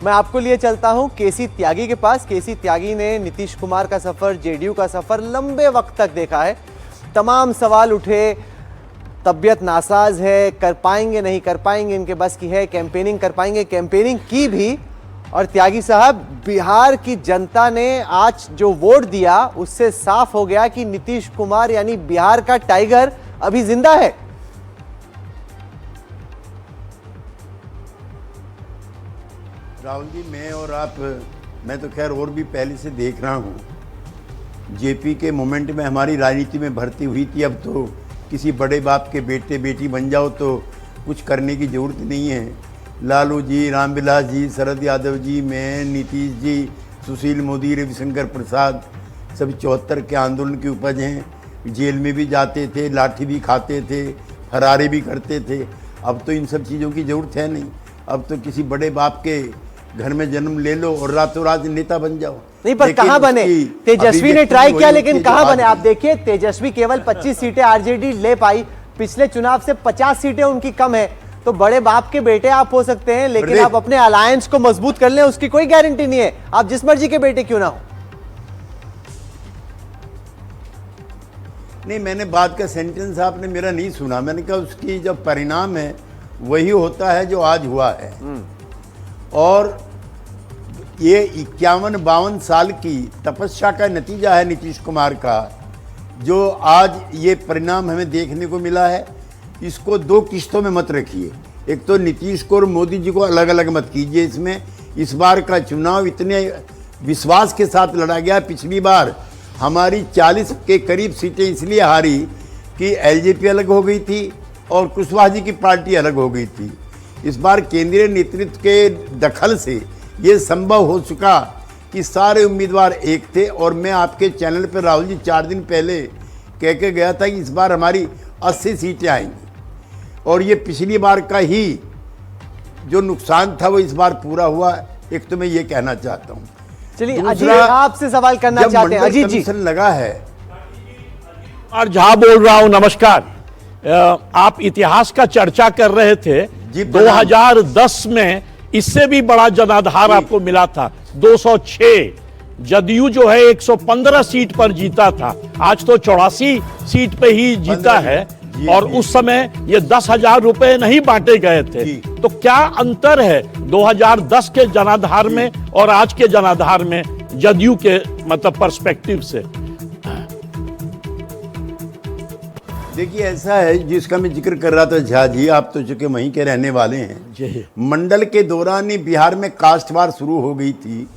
मैं आपको लिए चलता हूं केसी त्यागी के पास। केसी त्यागी ने नीतीश कुमार का सफर, जेडीयू का सफर लंबे वक्त तक देखा है। तमाम सवाल उठे, तबीयत नासाज है, कर पाएंगे नहीं कर पाएंगे, इनके बस की है, कैंपेनिंग कर पाएंगे, कैंपेनिंग की भी। और त्यागी साहब, बिहार की जनता ने आज जो वोट दिया उससे साफ हो गया कि नीतीश कुमार यानी बिहार का टाइगर अभी जिंदा है। राहुल जी, मैं तो खैर और भी पहले से देख रहा हूँ। जेपी के मोमेंट में हमारी राजनीति में भर्ती हुई थी। अब तो किसी बड़े बाप के बेटे बेटी बन जाओ तो कुछ करने की ज़रूरत नहीं है। लालू जी, रामविलास जी, शरद यादव जी, मैं, नीतीश जी, सुशील मोदी, रविशंकर प्रसाद, सब 74 के आंदोलन की उपज हैं। जेल में भी जाते थे, लाठी भी खाते थे, फरारे भी करते थे। अब तो इन सब चीज़ों की ज़रूरत है नहीं। अब तो किसी बड़े बाप के घर में जन्म ले लो और रातों रात नेता बन जाओ। नहीं, पर कहां बने? तेजस्वी ने ट्राई किया लेकिन कहां बने? आप देखिए, तेजस्वी केवल 25 सीटें आरजेडी ले पाई। पिछले चुनाव से 50 सीटें उनकी कम है। तो बड़े बाप के बेटे आप हो सकते हैं, लेकिन आप अपने अलायंस को मजबूत कर लें उसकी कोई गारंटी नहीं है। आप जिस मर्जी के बेटे क्यों ना हो। नहीं, मैंने बात का सेंटेंस आपने मेरा नहीं सुना। मैंने कहा उसकी जब परिणाम है वही होता है जो आज हुआ है। और ये 51-52 साल की तपस्या का नतीजा है नीतीश कुमार का, जो आज ये परिणाम हमें देखने को मिला है। इसको दो किस्तों में मत रखिए। एक तो नीतीश को और मोदी जी को अलग अलग मत कीजिए। इसमें इस बार का चुनाव इतने विश्वास के साथ लड़ा गया। पिछली बार हमारी 40 के करीब सीटें इसलिए हारी कि एलजेपी अलग हो गई थी और कुशवाहा जी की पार्टी अलग हो गई थी। इस बार केंद्रीय नेतृत्व के दखल से ये संभव हो चुका कि सारे उम्मीदवार एक थे। और मैं आपके चैनल पर राहुल जी 4 दिन पहले कह के गया था कि इस बार हमारी 80 सीटें आएंगी। और ये पिछली बार का ही जो नुकसान था वो इस बार पूरा हुआ। एक तो मैं ये कहना चाहता हूँ। चलिए अजीत, आपसे सवाल करना चाहते हैं। अजीत जी, लगा है और झा बोल रहा हूं, नमस्कार। आप इतिहास का चर्चा कर रहे थे। 2010 में इससे भी बड़ा जनाधार आपको मिला था, 206। जदयू जो है 115 सीट पर जीता था, आज तो 84 सीट पे ही जीता है। और उस समय ये 10,000 रुपए नहीं बांटे गए थे। तो क्या अंतर है 2010 के जनाधार में और आज के जनाधार में, जदयू के मतलब पर्सपेक्टिव से? देखिए, ऐसा है जिसका मैं जिक्र कर रहा था झा जी, आप तो चूंकि वहीं के रहने वाले हैं। मंडल के दौरान ही बिहार में कास्टवार शुरू हो गई थी।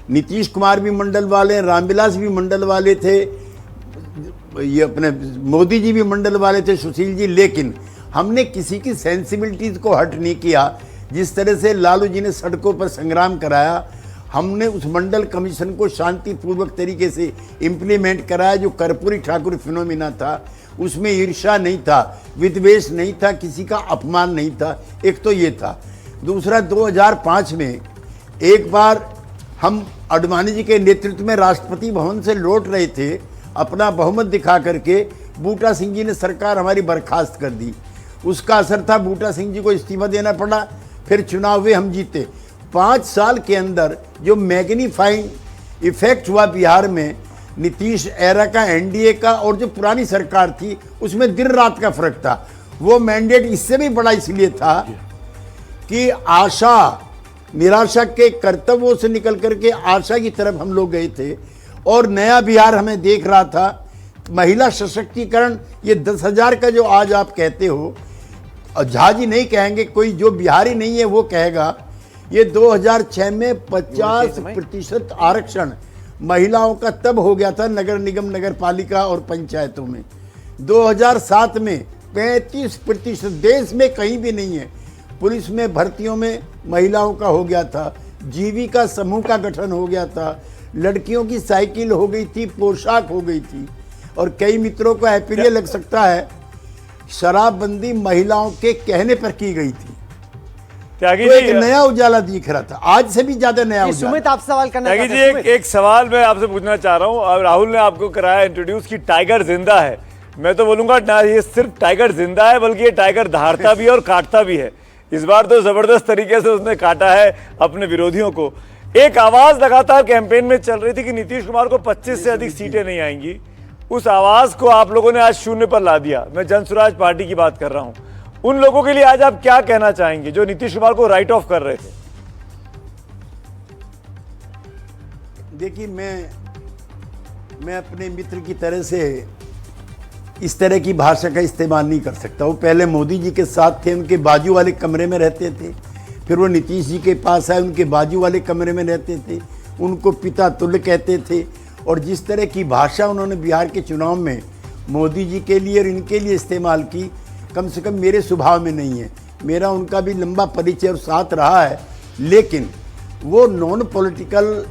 नीतीश कुमार भी मंडल वाले, रामविलास भी मंडल वाले थे, ये अपने मोदी जी भी मंडल वाले थे, सुशील जी। लेकिन हमने किसी की सेंसिबिलिटीज को हट नहीं किया। जिस तरह से लालू जी ने सड़कों पर संग्राम कराया, हमने उस मंडल कमीशन को शांतिपूर्वक तरीके से इम्प्लीमेंट कराया। जो कर्पूरी ठाकुर फिनोमिना था, उसमें ईर्ष्या नहीं था, विद्वेष नहीं था, किसी का अपमान नहीं था। एक तो ये था। दूसरा, 2005 में एक बार हम अडवाणी जी के नेतृत्व में राष्ट्रपति भवन से लौट रहे थे, अपना बहुमत दिखा करके बूटा सिंह जी ने सरकार हमारी बर्खास्त कर दी। उसका असर था, बूटा सिंह जी को इस्तीफा देना पड़ा। फिर चुनाव हुए, हम जीते। 5 साल के अंदर जो मैग्नीफाइंग इफेक्ट हुआ बिहार में, नीतीश एरा का, एनडीए का, और जो पुरानी सरकार थी उसमें दिन रात का फर्क था। वो मैंडेट इससे भी बड़ा इसलिए था कि आशा निराशा के कर्तव्यों से निकल करके आशा की तरफ हम लोग गए थे। और नया बिहार हमें देख रहा था। महिला सशक्तिकरण, ये 10,000 का जो आज आप कहते हो, झा जी नहीं कहेंगे, कोई जो बिहारी नहीं है वो कहेगा। ये 2006 में 50% आरक्षण महिलाओं का तब हो गया था नगर निगम, नगर पालिका और पंचायतों में। 2007 में 35%, देश में कहीं भी नहीं है। पुलिस में भर्तियों में महिलाओं का हो गया था। जीविका समूह का गठन हो गया था। लड़कियों की साइकिल हो गई थी, पोशाक हो गई थी। और कई मित्रों को हैप्पी लग सकता है, शराबबंदी महिलाओं के कहने पर की गई थी। त्यागी तो जी, एक नया उजाला दिख रहा था, आज से भी ज्यादा नया उजाला। सुमित, आप सवाल करना त्यागी जी, एक सवाल मैं आपसे पूछना चाह रहा हूँ। राहुल ने आपको कराया इंट्रोड्यूस कि टाइगर जिंदा है। मैं तो बोलूंगा ना, ये सिर्फ टाइगर जिंदा है, बल्कि ये टाइगर दहाड़ता भी है और काटता भी है। इस बार तो जबरदस्त तरीके से उसने काटा है अपने विरोधियों को। एक आवाज लगातार कैंपेन में चल रही थी कि नीतीश कुमार को 25 से अधिक सीटें नहीं आएंगी। उस आवाज को आप लोगों ने आज शून्य पर ला दिया। मैं जनसुराज पार्टी की बात कर रहा हूं। उन लोगों के लिए आज आप क्या कहना चाहेंगे जो नीतीश कुमार को राइट ऑफ कर रहे थे? देखिए, मैं अपने मित्र की तरह से इस तरह की भाषा का इस्तेमाल नहीं कर सकता। वो पहले मोदी जी के साथ थे, उनके बाजू वाले कमरे में रहते थे, फिर वो नीतीश जी के पास आए, उनके बाजू वाले कमरे में रहते थे, उनको पिता तुल्य कहते थे। और जिस तरह की भाषा उन्होंने बिहार के चुनाव में मोदी जी के लिए और इनके लिए इस्तेमाल की, कम से कम मेरे स्वभाव में नहीं है। मेरा उनका भी लंबा परिचय और साथ रहा है, लेकिन वो नॉन पॉलिटिकल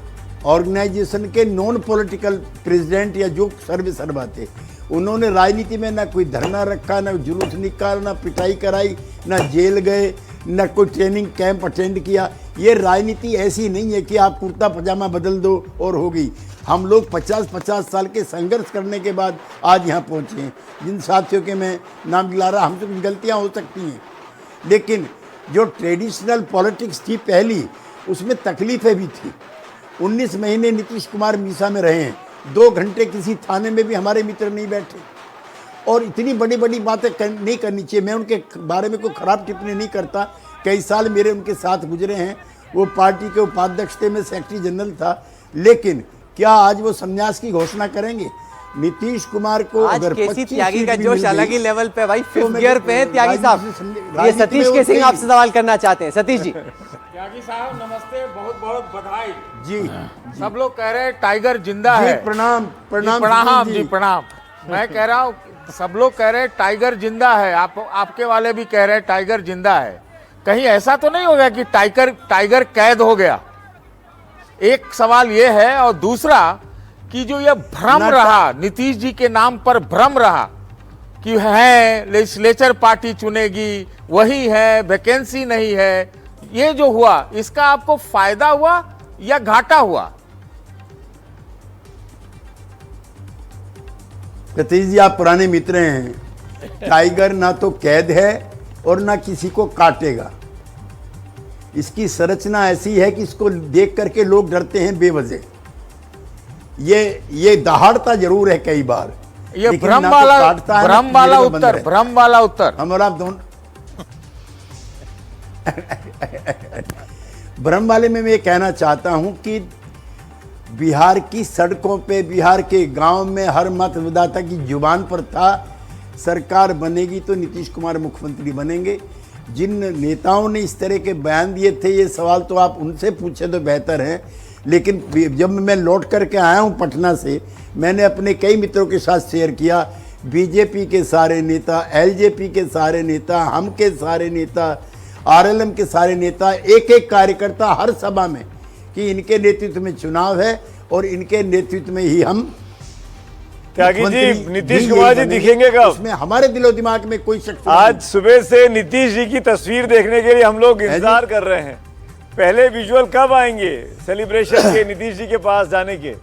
ऑर्गेनाइजेशन के नॉन पॉलिटिकल प्रेसिडेंट या जो सर्वा थे, उन्होंने राजनीति में ना कोई धरना रखा, ना जुलूस निकाला, ना पिटाई कराई, ना जेल गए, ना कोई ट्रेनिंग कैंप अटेंड किया। ये राजनीति ऐसी नहीं है कि आप कुर्ता पजामा बदल दो और होगी। हम लोग 50-50 साल के संघर्ष करने के बाद आज यहाँ पहुँचे हैं। जिन साथियों के मैं नाम गिला रहा, हमसे कुछ गलतियाँ हो सकती हैं, लेकिन जो ट्रेडिशनल पॉलिटिक्स थी पहली, उसमें तकलीफें भी थी। 19 महीने नीतीश कुमार मीसा में रहे हैं, 2 घंटे किसी थाने में भी हमारे मित्र नहीं बैठे। और इतनी बड़ी बड़ी बातें नहीं करनी चाहिए। मैं उनके बारे में कोई ख़राब टिप्पणी नहीं करता। कई साल मेरे उनके साथ गुजरे हैं। वो पार्टी के उपाध्यक्ष थे, मैं सेक्रेटरी जनरल था। लेकिन क्या आज वो संन्यास की घोषणा करेंगे? नीतीश कुमार को आज अगर केसी 25 त्यागी सीट का भी जोश मिल अलग ही गई, लेवल पे भाई, तो 5th गियर पे है त्यागी साहब। ये सतीश के सिंह आपसे सवाल करना चाहते हैं। सतीश जी। त्यागी साहब नमस्ते, बहुत बहुत बधाई जी। सब लोग कह रहे हैं टाइगर जिंदा जी, है। प्रणाम प्रणाम प्रणाम जी। जी, प्रणाम। मैं कह रहा हूँ सब लोग कह रहे हैं टाइगर जिंदा है, आपके वाले भी कह रहे हैं टाइगर जिंदा है। कहीं ऐसा तो नहीं हो गया कि टाइगर कैद हो गया? एक सवाल ये है, और दूसरा कि जो ये भ्रम रहा, नीतीश जी के नाम पर भ्रम रहा कि है लेजिस्लेचर पार्टी चुनेगी, वही है, वैकेंसी नहीं है, ये जो हुआ इसका आपको फायदा हुआ या घाटा हुआ? सतीश जी, आप पुराने मित्र हैं। टाइगर ना तो कैद है और ना किसी को काटेगा। इसकी संरचना ऐसी है कि इसको देख करके लोग डरते हैं बेवजह। ये दहाड़ता जरूर है कई बार, ये लेकिन भ्रम ना तो वाला काटता है, भ्रम ना वाला पिंजरे में बंद उत्तर, रहता। भ्रम वाला उत्तर। हम और आप दोनों भ्रम वाले में मैं ये कहना चाहता हूं कि बिहार की सड़कों पे, बिहार के गांव में हर मतदाता की जुबान पर था, सरकार बनेगी तो नीतीश कुमार मुख्यमंत्री बनेंगे। जिन नेताओं ने इस तरह के बयान दिए थे, ये सवाल तो आप उनसे पूछे तो बेहतर है। लेकिन जब मैं लौट करके आया हूं पटना से, मैंने अपने कई मित्रों के साथ शेयर किया, बीजेपी के सारे नेता, एलजेपी के सारे नेता, हम के सारे नेता, आरएलएम के सारे नेता, एक एक कार्यकर्ता हर सभा में कि इनके नेतृत्व में चुनाव है और इनके नेतृत्व में ही हम त्यागी जी, नीतीश कुमार जी दिखेंगे कब? उसमें हमारे दिलो दिमाग में कोई शक आज सुबह से नीतीश जी की तस्वीर देखने के लिए हम लोग इंतजार कर रहे हैं। पहले विजुअल कब आएंगे सेलिब्रेशन के, नीतीश जी के पास जाने के?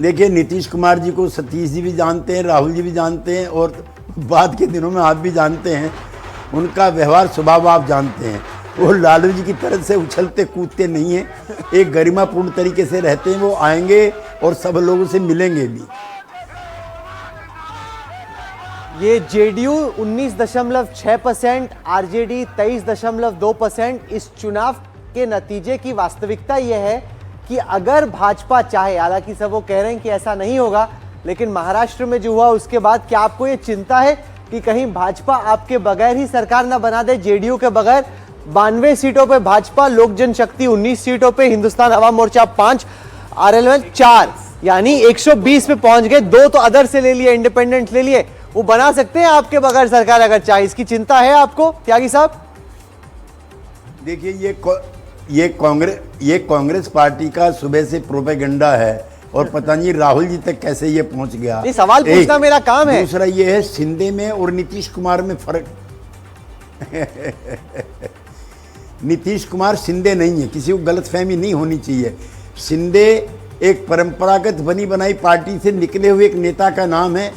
देखिए, नीतीश कुमार जी को सतीश जी भी जानते हैं, राहुल जी भी जानते हैं, और बाद के दिनों में आप भी जानते हैं। उनका व्यवहार स्वभाव आप जानते हैं। वो लालू जी की तरह से उछलते कूदते नहीं हैं, एक गरिमापूर्ण तरीके से रहते हैं। वो आएंगे और सब लोगों से मिलेंगे भी। ये जेडीयू 19.6%, आरजेडी 23.2%। इस चुनाव के नतीजे की वास्तविकता यह है कि अगर भाजपा चाहे, हालांकि सब वो कह रहे हैं कि ऐसा नहीं होगा, लेकिन महाराष्ट्र में जो हुआ उसके बाद क्या आपको ये चिंता है कि कहीं भाजपा आपके बगैर ही सरकार ना बना दे? जेडीयू के बगैर 92 सीटों पे भाजपा, लोक जनशक्ति 19 सीटों पे, हिंदुस्तान अवाम मोर्चा 5, आरएलएल 4, यानी 120 पे पहुंच गए। 2 तो अदर से ले लिए, इंडिपेंडेंट ले लिए। वो बना सकते हैं आपके बगैर सरकार अगर चाहे। इसकी चिंता है आपको त्यागी साहब? देखिए, ये कांग्रेस पार्टी का सुबह से प्रोपेगेंडा है, और पता नहीं राहुल जी तक कैसे ये पहुंच गया। ये सवाल पूछना मेरा काम है। दूसरा ये है, शिंदे में और नीतीश कुमार में फर्क। नीतीश कुमार शिंदे नहीं है, किसी को गलतफहमी नहीं होनी चाहिए। शिंदे एक परंपरागत बनी बनाई पार्टी से निकले हुए एक नेता का नाम है,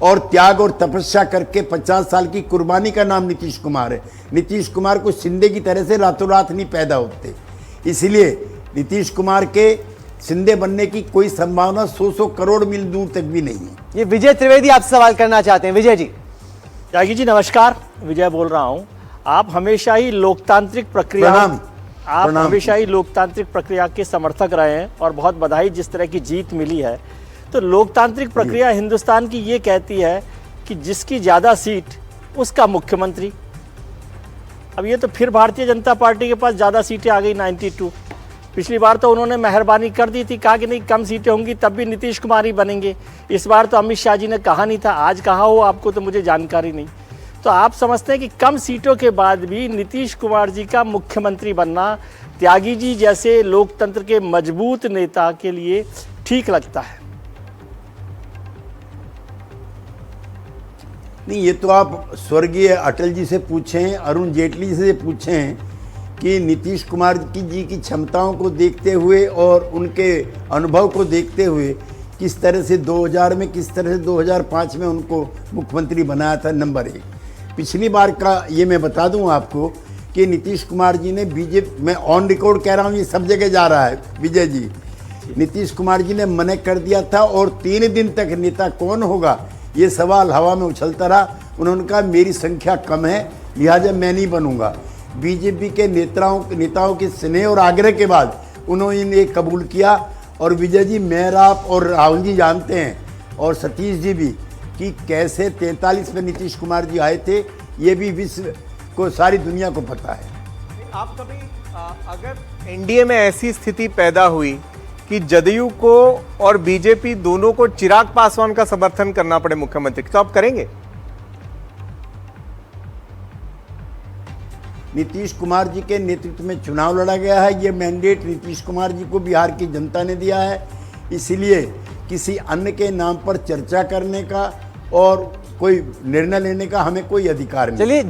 और त्याग और तपस्या करके 50 साल की कुर्बानी का नाम नीतीश कुमार है। नीतीश कुमार को शिंदे की तरह से रातों रात नहीं पैदा होते, इसलिए नीतीश कुमार के शिंदे बनने की कोई संभावना 100 करोड़ मील दूर तक भी नहीं है। ये विजय त्रिवेदी आपसे सवाल करना चाहते हैं। विजय जी। त्यागी जी नमस्कार, विजय बोल रहा हूं। आप हमेशा ही लोकतांत्रिक प्रक्रिया प्रणाम। हमेशा ही लोकतांत्रिक प्रक्रिया के समर्थक रहे हैं और बहुत बधाई जिस तरह की जीत मिली है। तो लोकतांत्रिक प्रक्रिया हिंदुस्तान की ये कहती है कि जिसकी ज़्यादा सीट उसका मुख्यमंत्री। अब ये तो फिर भारतीय जनता पार्टी के पास ज़्यादा सीटें आ गई 92। पिछली बार तो उन्होंने मेहरबानी कर दी थी, कहा कि नहीं कम सीटें होंगी तब भी नीतीश कुमार ही बनेंगे। इस बार तो अमित शाह जी ने कहा नहीं था, आज कहा हो आपको तो मुझे जानकारी नहीं। तो आप समझते हैं कि कम सीटों के बाद भी नीतीश कुमार जी का मुख्यमंत्री बनना त्यागी जी जैसे लोकतंत्र के मजबूत नेता के लिए ठीक लगता है? नहीं, ये तो आप स्वर्गीय अटल जी से पूछें, अरुण जेटली जी से पूछें कि नीतीश कुमार जी की क्षमताओं को देखते हुए और उनके अनुभव को देखते हुए किस तरह से 2000 में, किस तरह से 2005 में उनको मुख्यमंत्री बनाया था। नंबर 1, पिछली बार का ये मैं बता दूं आपको कि नीतीश कुमार जी ने बीजेपी, मैं ऑन रिकॉर्ड कह रहा हूँ, ये सब जगह जा रहा है विजय जी, नीतीश कुमार जी ने मना कर दिया था और 3 दिन तक नेता कौन होगा ये सवाल हवा में उछलता रहा। उन्होंने कहा मेरी संख्या कम है लिहाजा मैं नहीं बनूंगा। बीजेपी के नेताओं के स्नेह और आग्रह के बाद उन्होंने ये कबूल किया। और विजय जी, मैं, आप और राहुल जी जानते हैं और सतीश जी भी कि कैसे 43 में नीतीश कुमार जी आए थे, ये भी विश्व को, सारी दुनिया को पता है। आप कभी अगर एनडीए में ऐसी स्थिति पैदा हुई कि जदयू को और बीजेपी दोनों को चिराग पासवान का समर्थन करना पड़े मुख्यमंत्री, तो आप करेंगे? नीतीश कुमार जी के नेतृत्व में चुनाव लड़ा गया है, ये मैंडेट नीतीश कुमार जी को बिहार की जनता ने दिया है। इसलिए किसी अन्य के नाम पर चर्चा करने का और कोई निर्णय लेने का हमें कोई अधिकार नहीं। चलिए